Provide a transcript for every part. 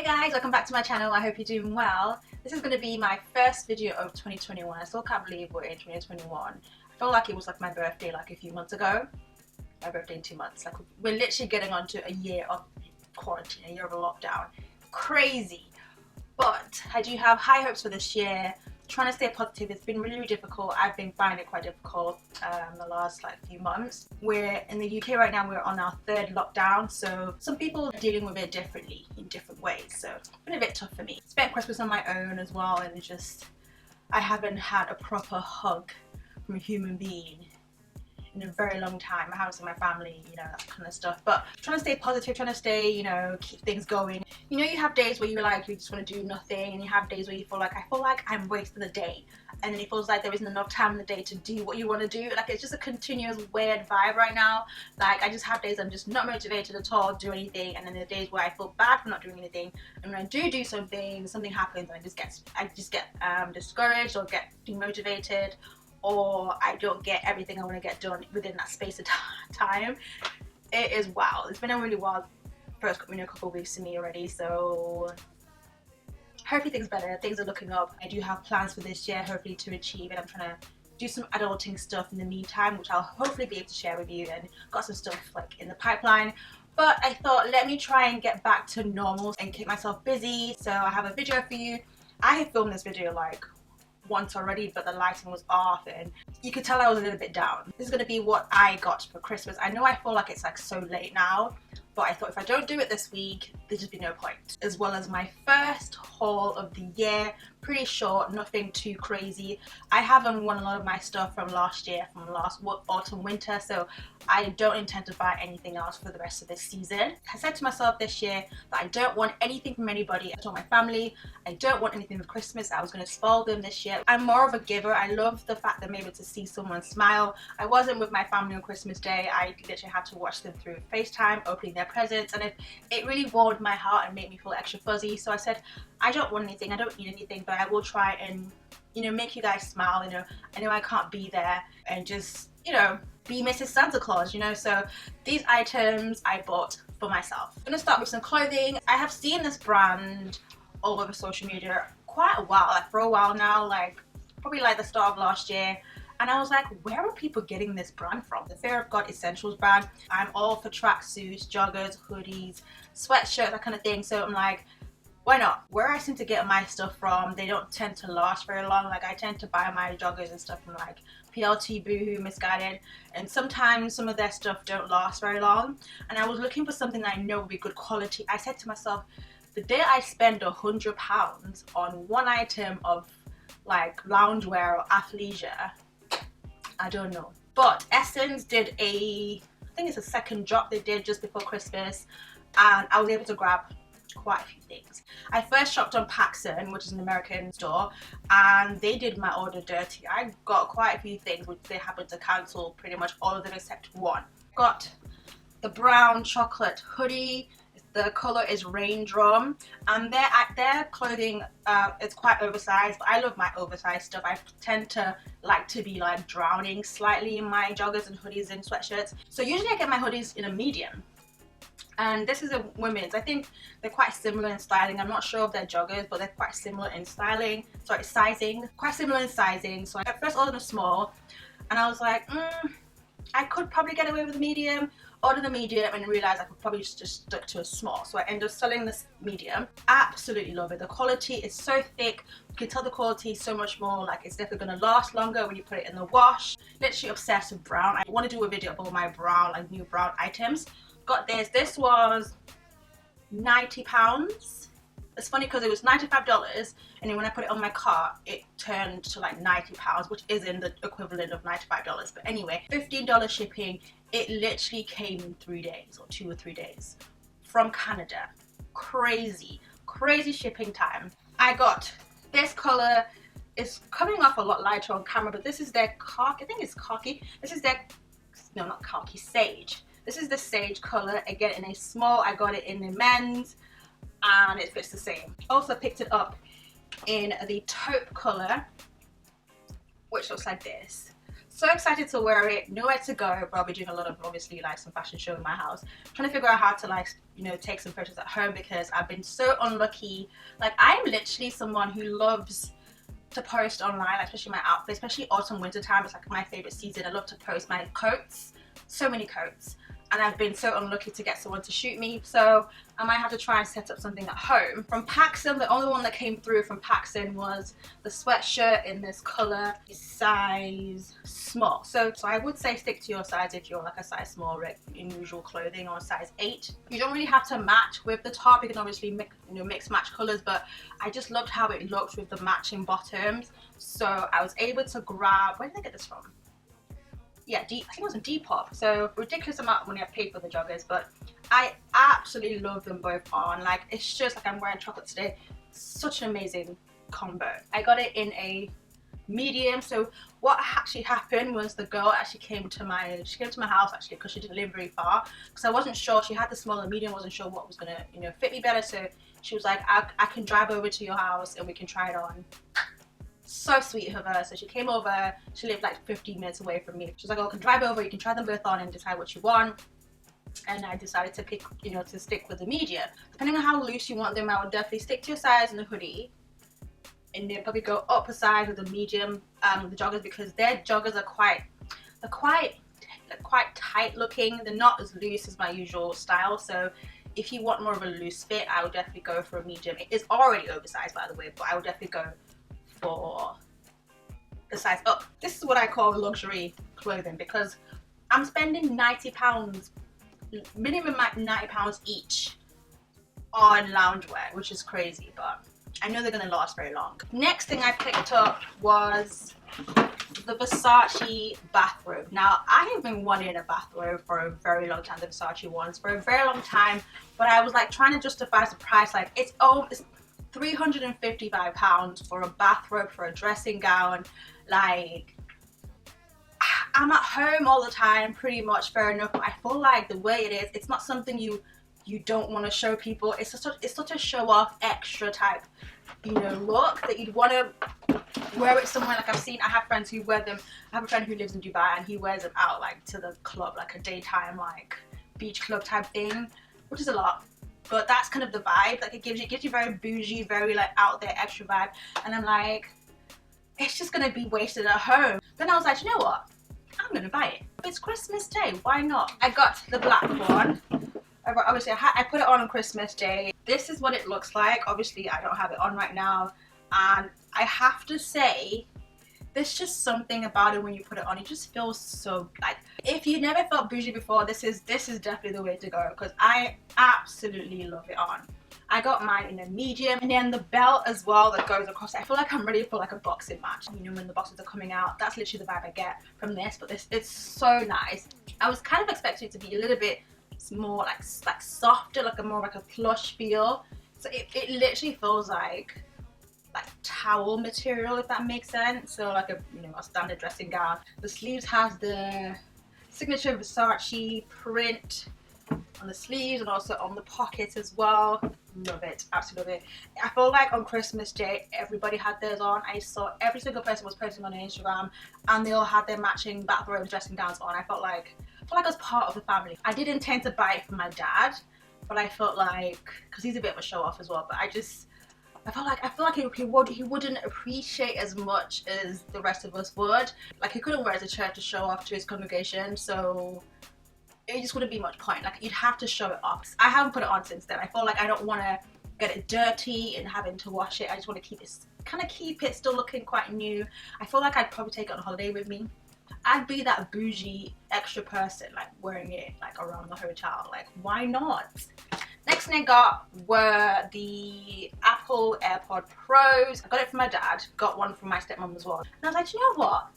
guys, welcome back to my channel. I hope you're doing well. This is going to be my first video of 2021. I still can't believe we're in 2021. I feel like it was like my birthday like a few months ago. My birthday in 2 months. Like we're literally getting on to a year of quarantine, a year of a lockdown. Crazy. But I do have high hopes for this year. Trying to stay positive. It's been really difficult. I've been finding it quite difficult the last few months. We're in the UK right now. We're on our third lockdown, so some people are dealing with it differently in different ways, so it's been a bit tough for me. Spent Christmas on my own as well, and it's just I haven't had a proper hug from a human being in a very long time. I haven't seen my family, you know, that kind of stuff. But trying to stay positive, trying to stay, you know, keep things going. You know, you have days where you're like, you just want to do nothing, and you have days where you feel like, I feel like I'm wasting the day. And then it feels like there isn't enough time in the day to do what you want to do. Like, it's just a continuous weird vibe right now. Like, I just have days I'm just not motivated at all to do anything. And then there are days where I feel bad for not doing anything. And when I do something, something happens, and I just get discouraged or get demotivated, or I don't get everything I want to get done within that space of time. It is wild. It's been a really wild first couple of weeks to me already, so hopefully things better. Things are looking up. I do have plans for this year, hopefully to achieve it. I'm trying to do some adulting stuff in the meantime, which I'll hopefully be able to share with you, and got some stuff like in the pipeline. But I thought, let me try and get back to normal and keep myself busy. So I have a video for you. I have filmed this video like once already, but the lighting was off and you could tell I was a little bit down. This is going to be what I got for Christmas. I know I feel like it's like so late now, but I thought if I don't do it this week, there'd just be no point. As well as my first haul of the year, pretty short, nothing too crazy. I haven't won a lot of my stuff from last year, from last autumn winter, so I don't intend to buy anything else for the rest of this season. I said to myself this year that I don't want anything from anybody. I told my family I don't want anything for Christmas. I was going to spoil them this year. I'm more of a giver. I love the fact that I'm able to see someone smile. I wasn't with my family on Christmas Day. I literally had to watch them through FaceTime, opening their presents, and it really warmed my heart and made me feel extra fuzzy. So I said, I don't want anything, I don't need anything, but I will try and, you know, make you guys smile. You know, I know I can't be there and just, you know, be Mrs. Santa Claus, you know. So these items I bought for myself. I'm gonna start with some clothing. I have seen this brand all over social media quite a while, like for a while now, like probably like the start of last year. And I was like, where are people getting this brand from? The Fear of God Essentials brand. I'm all for tracksuits, joggers, hoodies, sweatshirts, that kind of thing. So I'm like, why not? Where I seem to get my stuff from, they don't tend to last very long. Like, I tend to buy my joggers and stuff from like PLT, Boohoo, Misguided, and sometimes some of their stuff don't last very long. And I was looking for something that I know would be good quality. I said to myself, the day I spend £100 on one item of like loungewear or athleisure, I don't know. But Essence did I think it's a second drop they did just before Christmas, and I was able to grab quite a few things. I first shopped on Paxson, which is an American store, and they did my order dirty. I got quite a few things which they happened to cancel pretty much all of them except one. Got the brown chocolate hoodie. The color is Raindrum, and their clothing is quite oversized, but I love my oversized stuff. I tend to like to be like drowning slightly in my joggers and hoodies and sweatshirts. So usually I get my hoodies in a medium. And this is a women's. I think they're quite similar in styling. I'm not sure of their joggers, but they're quite similar in sizing. Quite similar in sizing. So I first ordered a small, and I was like, I could probably get away with a medium. Ordered the medium and realized I could probably just stick to a small. So I ended up selling this medium. Absolutely love it. The quality is so thick. You can tell the quality is so much more, like it's definitely gonna last longer when you put it in the wash. Literally obsessed with brown. I want to do a video of all my brown, like new brown items. Got this. This was £90. It's funny because it was $95, and then when I put it on my cart, it turned to like £90, which isn't the equivalent of $95. But anyway, $15 shipping. It literally came in 3 days or 2 or 3 days from Canada. Crazy shipping time. I got this color. It's coming off a lot lighter on camera, but this is their khaki. I think it's khaki. This is their, no, not khaki, sage. This is the sage color. Again, in a small. I got it in the men's, and it fits the same. Also picked it up in the taupe color, which looks like this. So excited to wear it, nowhere to go, but I'll be doing a lot of, obviously, like some fashion show in my house. I'm trying to figure out how to, like, you know, take some photos at home because I've been so unlucky. Like, I'm literally someone who loves to post online, especially my outfits, especially autumn winter time. It's like my favorite season. I love to post my coats, so many coats, and I've been so unlucky to get someone to shoot me, so I might have to try and set up something at home. From Paxton, the only one that came through from Paxton was the sweatshirt in this color, size small. So I would say stick to your size if you're like a size small in usual clothing, or a size 8. You don't really have to match with the top. You can obviously mix match colors, but I just loved how it looked with the matching bottoms. So I was able to grab, where did I get this from? Yeah, I think it was a Depop. So ridiculous amount of money I paid for the joggers, but I absolutely love them both on. Like, it's just like I'm wearing chocolate today. Such an amazing combo. I got it in a medium. So what actually happened was the girl actually came to my house actually, because she didn't live very far, because I wasn't sure. She had the small and medium, wasn't sure what was gonna, you know, fit me better. So she was like, I can drive over to your house and we can try it on. So sweet of her. So she came over, she lived like 15 minutes away from me. She was like, oh, I can drive over, you can try them both on and decide what you want. And I decided to pick, you know, to stick with the medium. Depending on how loose you want them, I would definitely stick to your size in the hoodie, and then probably go up a size with the medium, the joggers, because their joggers are quite tight looking. They're not as loose as my usual style. So if you want more of a loose fit, I would definitely go for a medium. It is already oversized, by the way, but I would definitely go for the size up. This is what I call luxury clothing, because I'm spending £90, minimum £90 each on loungewear, which is crazy, but I know they're gonna last very long. Next thing I picked up was the Versace bathrobe. Now, I have been wanting a bathrobe for a very long time, the Versace ones, for a very long time, but I was like trying to justify the price. Like, it's £355 for a bathrobe, for a dressing gown. Like, I'm at home all the time, pretty much, fair enough, but I feel like the way it is, it's not something you don't want to show people. It's such a show off extra type, you know, look that you'd want to wear it somewhere. Like, I have friends who wear them. I have a friend who lives in Dubai and he wears them out like to the club, like a daytime like beach club type thing, which is a lot. But that's kind of the vibe. Like, it gives you very bougie, very like out there extra vibe. And I'm like, it's just gonna be wasted at home. Then I was like, you know what? I'm gonna buy it. It's Christmas Day, why not? I got the black one. Obviously, I put it on Christmas Day. This is what it looks like. Obviously, I don't have it on right now, and I have to say, there's just something about it when you put it on. It just feels so, like, if you never felt bougie before, this is definitely the way to go, because I absolutely love it on. I got mine in a medium, and then the belt as well that goes across it. I feel like I'm ready for like a boxing match. You know, when the boxers are coming out, that's literally the vibe I get from this. But it's so nice. I was kind of expecting it to be a little bit more like softer, like more like a plush feel. So it literally feels like towel material, if that makes sense. So like a, you know, a standard dressing gown. The sleeves has the signature Versace print on the sleeves and also on the pockets as well. Love it, absolutely love it. I feel like on Christmas Day everybody had theirs on. I saw every single person was posting on Instagram and they all had their matching bathrobe dressing gowns on. I felt like I was part of the family. I did intend to buy it for my dad, but I felt like, because he's a bit of a show off as well, but I feel like he wouldn't appreciate as much as the rest of us would. Like, he couldn't wear it to church to show off to his congregation, so it just wouldn't be much point. Like, you'd have to show it off. I haven't put it on since then. I feel like I don't want to get it dirty and having to wash it. I just want to keep it still looking quite new. I feel like I'd probably take it on holiday with me. I'd be that bougie extra person, like wearing it like around the hotel. Like, why not? Next thing I got were the Apple AirPod Pros. I got it from my dad, got one from my stepmom as well. And I was like, you know what?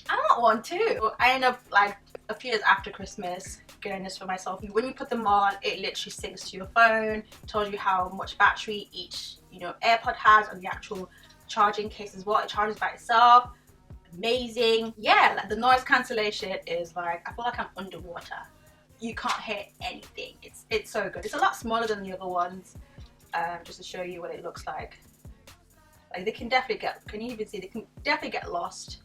I want one too. I ended up like a few years after Christmas getting this for myself. When you put them on, it literally syncs to your phone, tells you how much battery each, you know, AirPod has, on the actual charging case as well. It charges by itself. Amazing. Yeah, like the noise cancellation is like, I feel like I'm underwater. You can't hear anything. It's so good. It's a lot smaller than the other ones, just to show you what it looks like. Like, they can definitely get, can you even see, they can definitely get lost.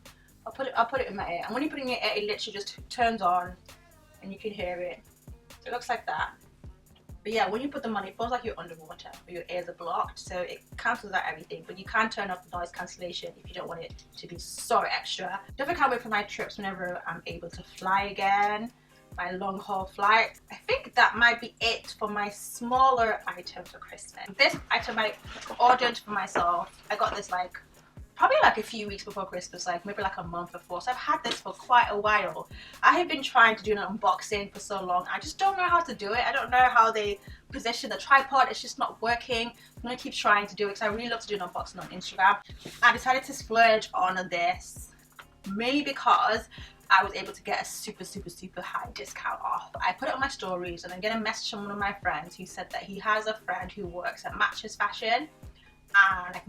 I'll put it in my ear. And when you put it in your ear, it literally just turns on and you can hear it. So it looks like that. But yeah, when you put them on, it feels like you're underwater, but your ears are blocked, so it cancels out everything. But you can turn off the noise cancellation if you don't want it to be so extra. Definitely can't wait for my trips whenever I'm able to fly again, my long haul flight. I think that might be it for my smaller items for Christmas. This item I ordered for myself. I got this like probably like a few weeks before Christmas, like maybe like a month before. So I've had this for quite a while. I have been trying to do an unboxing for so long. I just don't know how to do it. I don't know how they position the tripod. It's just not working. I'm gonna keep trying to do it because I really love to do an unboxing on Instagram. I decided to splurge on this mainly because I was able to get a super high discount off. I put it on my stories and I get a message from one of my friends who said that he has a friend who works at Matches Fashion, and he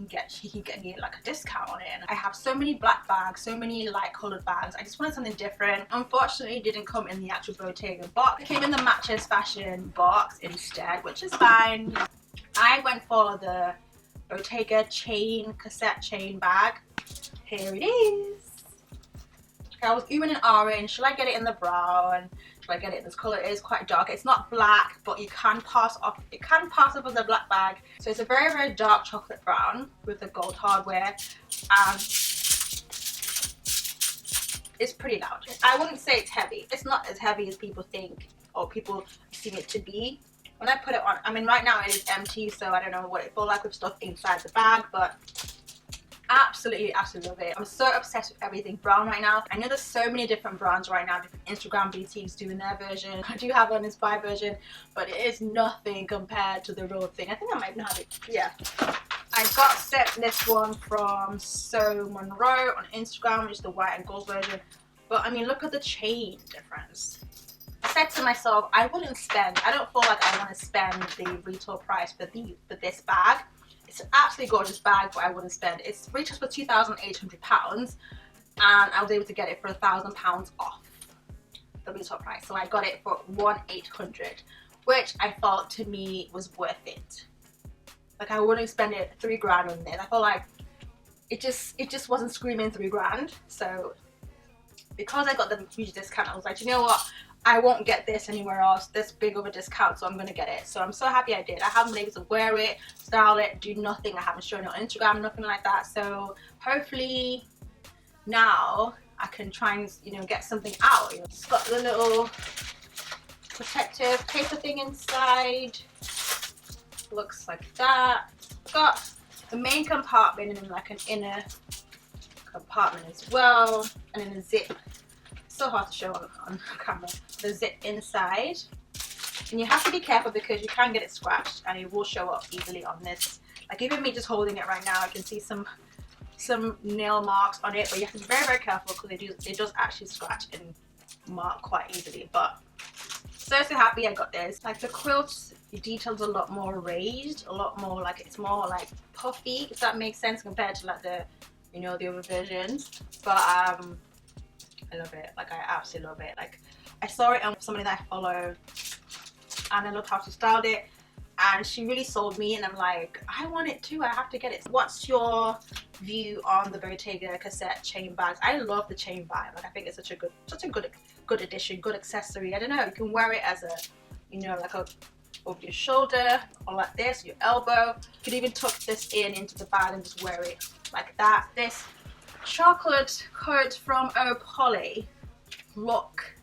can get me like a discount on it. And I have so many black bags, so many light colored bags. I just wanted something different. Unfortunately, it didn't come in the actual Bottega box. It came in the Matches Fashion box instead, which is fine. I went for the Bottega cassette chain bag. Here it is. I was umming and ahhing. Should I get it in the brown? Should I get it in this color? It is quite dark. It's not black, but you can pass off. It can pass off as a black bag. So it's a very dark chocolate brown with the gold hardware. It's pretty loud. I wouldn't say it's heavy. It's not as heavy as people think or people seem it to be. When I put it on, I mean right now it is empty, so I don't know what it feels like with stuff inside the bag, but absolutely love it. I'm so obsessed with everything brown right now. I know there's so many different brands right now, different Instagram boutiques doing their version. I do have an inspired version, but it is nothing compared to the real thing. I think I might even have it. Yeah, I got sent this one from So Monroe on Instagram, which is the white and gold version. But I mean, look at the chain difference. I said to myself, I don't feel like I want to spend the retail price for this bag. It's an absolutely gorgeous bag, but I wouldn't spend it. It retails for £2,800 and I was able to get it for £1,000 off the retail price. So I got it for £1,800, which I felt to me was worth it. Like I wouldn't spend it £3 grand on this. I felt like it just wasn't screaming £3 grand. So because I got the huge discount, I was like, you know what? I won't get this anywhere else, this big of a discount, so I'm gonna get it. So I'm so happy I did. I haven't been able to wear it, style it, do nothing. I haven't shown it on Instagram, nothing like that. So hopefully now I can try and, you know, get something out. It's got the little protective paper thing inside. Looks like that. It's got the main compartment and then like an inner compartment as well, and then a zip. So hard to show on camera. The zip inside, and you have to be careful because you can get it scratched and it will show up easily on this. Like even me just holding it right now, I can see some nail marks on it, but you have to be very careful because it does actually scratch and mark quite easily. But so happy I got this. Like the quilt details a lot more raised, a lot more like, it's more like puffy, if that makes sense, compared to like the, you know, the other versions. But I love it. Like I absolutely love it. Like I saw it on somebody that I follow and I loved how she styled it and she really sold me, and I'm like, I want it too, I have to get it. What's your view on the Bottega cassette chain bags? I love the chain bag. Like I think it's such a good addition, good accessory. I don't know, you can wear it as a, you know, like over your shoulder or like this, your elbow. You could even tuck this into the bag and just wear it like that. This chocolate coat from Polly, look,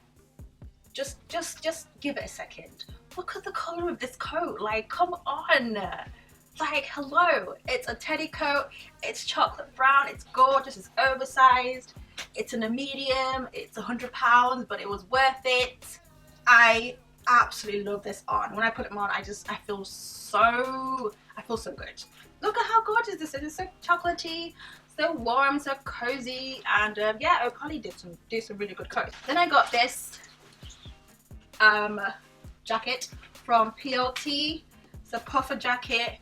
just give it a second. Look at the color of this coat. Like, come on, like, hello. It's a teddy coat, it's chocolate brown, it's gorgeous, it's oversized, it's in a medium, it's £100, but it was worth it. I absolutely love this on. When I put it on, I feel so good. Look at how gorgeous this is. It's so chocolatey, so warm, so cozy, and yeah, Polly did some really good coats. Then I got this jacket from PLT. It's a puffer jacket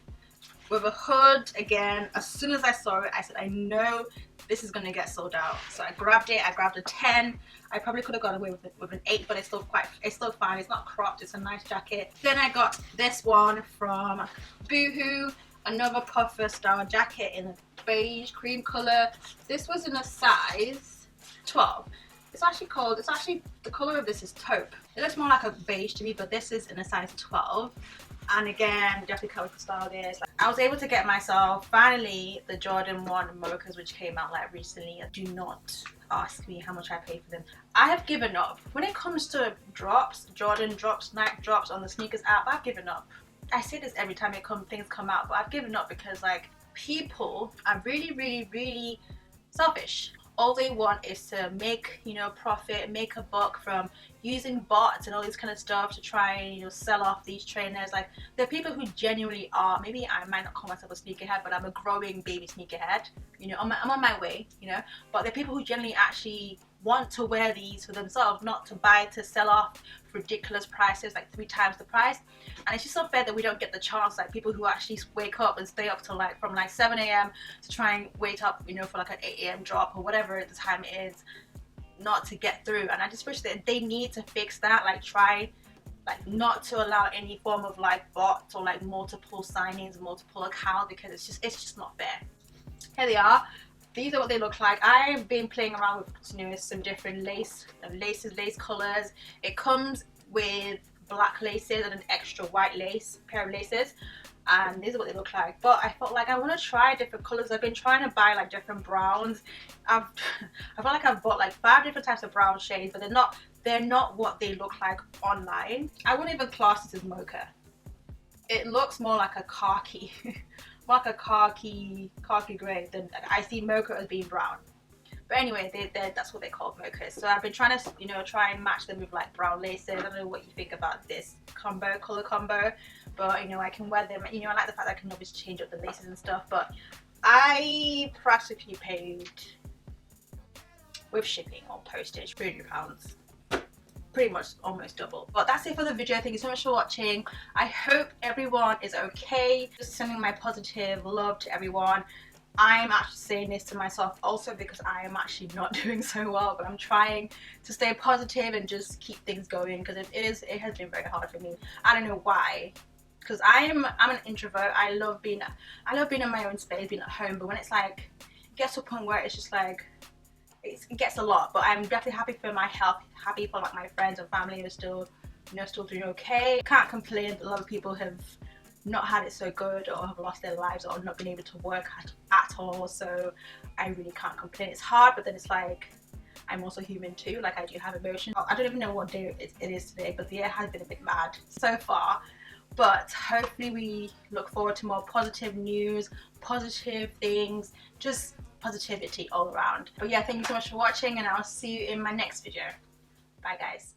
with a hood. Again, as soon as I saw it, I said, I know this is gonna get sold out. So I grabbed it. I grabbed a 10. I probably could have gone away with an 8, but it's still fine. It's not cropped. It's a nice jacket. Then I got this one from Boohoo, another puffer style jacket in a beige cream color. This was in a size 12. It's actually the color of this is taupe. It looks more like a beige to me, but this is in a size 12. And again, definitely covered the style this. Like, I was able to get myself finally the Jordan 1 mochas, which came out like recently. Do not ask me how much I paid for them. I have given up. When it comes to drops, Jordan drops, Nike drops on the sneakers app, I've given up. I say this every time things come out, but I've given up because like people are really selfish. All they want is to make, you know, profit, make a buck from using bots and all this kind of stuff to try and, you know, sell off these trainers. Like, there are people who genuinely are, maybe I might not call myself a sneakerhead, but I'm a growing baby sneakerhead, you know, I'm on my way, you know, but there are people who generally actually want to wear these for themselves, not to buy to sell off for ridiculous prices, like 3 times the price. And it's just unfair that we don't get the chance, like people who actually wake up and stay up till like from like 7 a.m. to try and wait up, you know, for like an 8 a.m. drop or whatever the time it is, not to get through. And I just wish that they need to fix that, like try like not to allow any form of like bots or like multiple signings, multiple accounts, because it's just not fair. Here they are. These are what they look like. I've been playing around with, you know, some different lace colors. It comes with black laces and an extra white pair of laces, and these are what they look like. But I felt like I want to try different colors. I've been trying to buy like different browns. I feel like I've bought like 5 different types of brown shades, but they're not what they look like online. I wouldn't even class this as mocha. It looks more like a khaki. Like a khaki grey. Then I see mocha as being brown, but anyway, that's what they call mochas. So I've been trying to, you know, try and match them with like brown laces. I don't know what you think about this color combo, but you know, I can wear them. You know, I like the fact that I can obviously change up the laces and stuff. But I practically paid with shipping or postage £300. Pretty much almost double. But that's it for the video. Thank you so much for watching. I hope everyone is okay. Just sending my positive love to everyone. I'm actually saying this to myself also because I am actually not doing so well, but I'm trying to stay positive and just keep things going, because it has been very hard for me. I don't know why, because I'm an introvert. I love being in my own space, being at home, but when it's like it gets to a point where it's just like it gets a lot. But I'm definitely happy for my health, happy for like my friends and family are still, you know, still doing okay. Can't complain. A lot of people have not had it so good or have lost their lives or not been able to work at all, so I really can't complain. It's hard, but then it's like I'm also human too. Like, I do have emotions. I don't even know what day it is today, but the year has been a bit mad so far. But hopefully we look forward to more positive news, positive things, just positivity all around. But yeah, thank you so much for watching, and I'll see you in my next video. Bye guys.